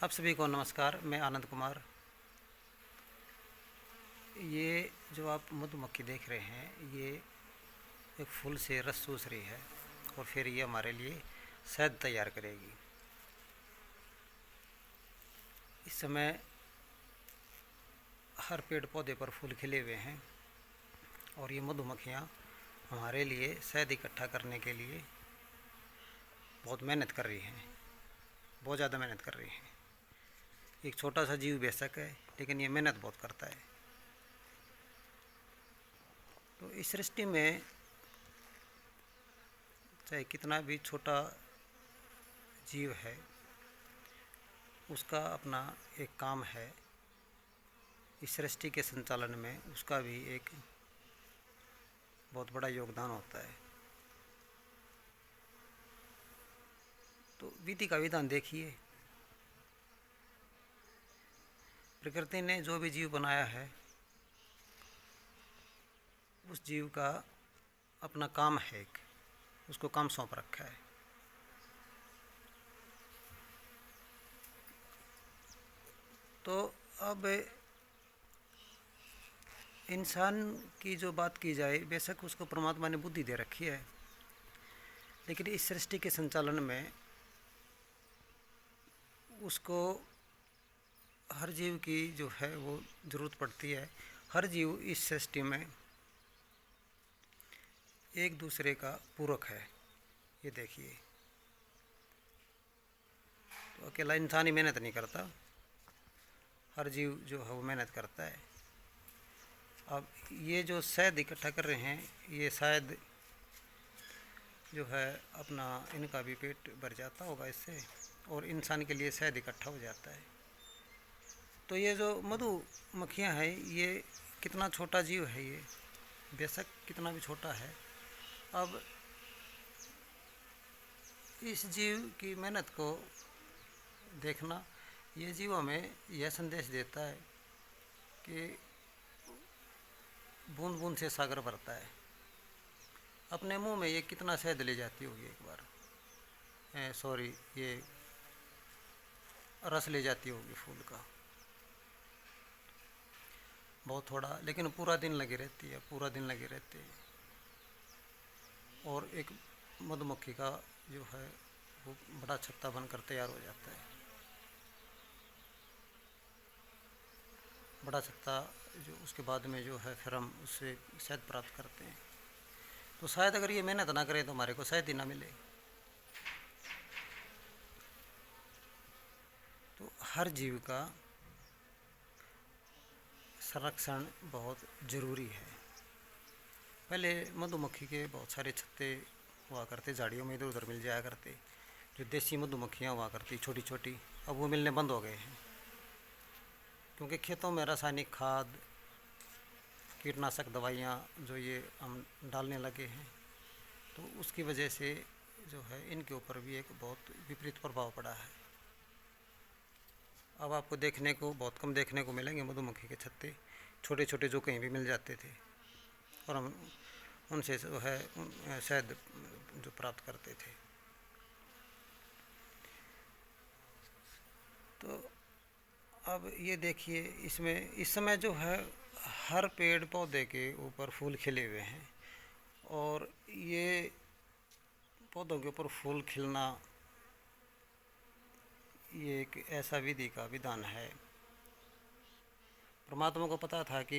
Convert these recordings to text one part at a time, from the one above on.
आप सभी को नमस्कार। मैं आनंद कुमार। ये जो आप मधुमक्खी देख रहे हैं, ये एक फूल से रस चूस रही है और फिर ये हमारे लिए शहद तैयार करेगी। इस समय हर पेड़ पौधे पर फूल खिले हुए हैं और ये मधुमक्खियाँ हमारे लिए शहद इकट्ठा करने के लिए बहुत मेहनत कर रही हैं, बहुत ज़्यादा मेहनत कर रही हैं। एक छोटा सा जीव बेशक है, लेकिन ये मेहनत बहुत करता है। तो इस सृष्टि में चाहे कितना भी छोटा जीव है, उसका अपना एक काम है। इस सृष्टि के संचालन में उसका भी एक बहुत बड़ा योगदान होता है। तो विधि का विधान देखिए। प्रकृति ने जो भी जीव बनाया है, उस जीव का अपना काम है, एक उसको काम सौंप रखा है। तो अब इंसान की जो बात की जाए, बेशक उसको परमात्मा ने बुद्धि दे रखी है, लेकिन इस सृष्टि के संचालन में उसको हर जीव की जो है वो ज़रूरत पड़ती है। हर जीव इस सृष्टि में एक दूसरे का पूरक है। ये देखिए, तो अकेला इंसान ही मेहनत नहीं करता, हर जीव जो है वो मेहनत करता है। अब ये जो शहद इकट्ठा कर रहे हैं, ये शायद जो है अपना इनका भी पेट भर जाता होगा इससे, और इंसान के लिए शहद इकट्ठा हो जाता है। तो ये जो मधुमक्खियाँ हैं, ये कितना छोटा जीव है, ये बेशक कितना भी छोटा है। अब इस जीव की मेहनत को देखना, ये जीव हमें यह संदेश देता है कि बूंद बूंद से सागर भरता है। अपने मुंह में ये कितना शहद ले जाती होगी एक बार, सॉरी, ये रस ले जाती होगी फूल का, बहुत थोड़ा, लेकिन पूरा दिन लगी रहती है, पूरा दिन लगी रहती है। और एक मधुमक्खी का जो है वो बड़ा छत्ता बनकर तैयार हो जाता है। बड़ा छत्ता जो उसके बाद में जो है फिर हम उससे शहद प्राप्त करते हैं। तो शायद अगर ये मेहनत ना करें तो हमारे को शहद ही ना मिले। तो हर जीव का संरक्षण बहुत ज़रूरी है। पहले मधुमक्खी के बहुत सारे छत्ते हुआ करते, झाड़ियों में इधर उधर मिल जाया करते, जो देसी मधुमक्खियाँ हुआ करती छोटी छोटी। अब वो मिलने बंद हो गए हैं, क्योंकि खेतों में रासायनिक खाद, कीटनाशक दवाइयाँ जो ये हम डालने लगे हैं, तो उसकी वजह से जो है इनके ऊपर भी एक बहुत विपरीत प्रभाव पड़ा है। अब आपको देखने को बहुत कम देखने को मिलेंगे मधुमक्खी के छत्ते, छोटे छोटे, जो कहीं भी मिल जाते थे, और हम उनसे जो है शहद जो प्राप्त करते थे। तो अब ये देखिए, इसमें इस समय जो है हर पेड़ पौधे के ऊपर फूल खिले हुए हैं, और ये पौधों के ऊपर फूल खिलना ये एक ऐसा विधि का विधान है। परमात्मा को पता था कि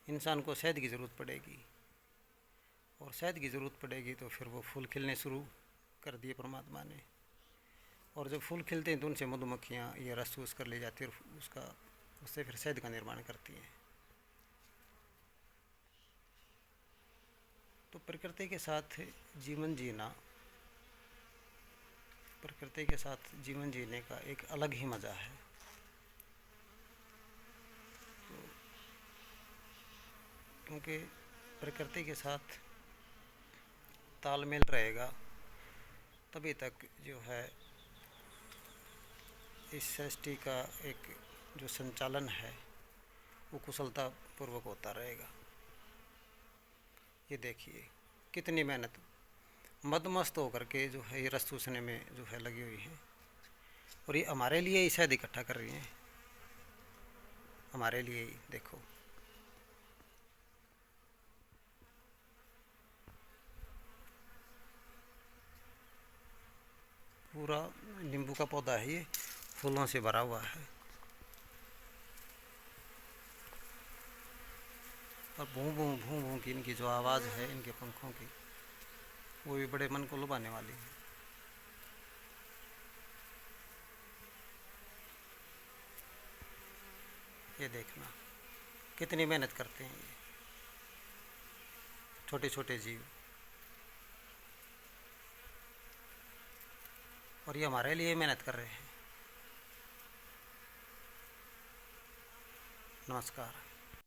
इंसान को शहद की ज़रूरत पड़ेगी, और शहद की ज़रूरत पड़ेगी तो फिर वो फूल खिलने शुरू कर दिए परमात्मा ने। और जब फूल खिलते हैं तो उनसे मधुमक्खियाँ ये रस चूस कर ले जाती हैं और उससे फिर शहद का निर्माण करती हैं। तो प्रकृति के साथ जीवन जीना, प्रकृति के साथ जीवन जीने का एक अलग ही मज़ा है। तो क्योंकि प्रकृति के साथ तालमेल रहेगा, तभी तक जो है इस सृष्टि का एक जो संचालन है वो कुशलता पूर्वक होता रहेगा। ये देखिए कितनी मेहनत मदमस्त होकर के जो है ये रस चूसने में जो है लगी हुई है। और ये हमारे लिए ही शहद इकट्ठा कर रही हैं, हमारे लिए ही। देखो पूरा नींबू का पौधा है, ये फूलों से भरा हुआ है। और भूं भूं भूं भूं की इनकी जो आवाज़ है, इनके पंखों की, वो भी बड़े मन को लुभाने वाली है। ये देखना कितनी मेहनत करते हैं ये छोटे छोटे जीव, और ये हमारे लिए मेहनत कर रहे हैं। नमस्कार।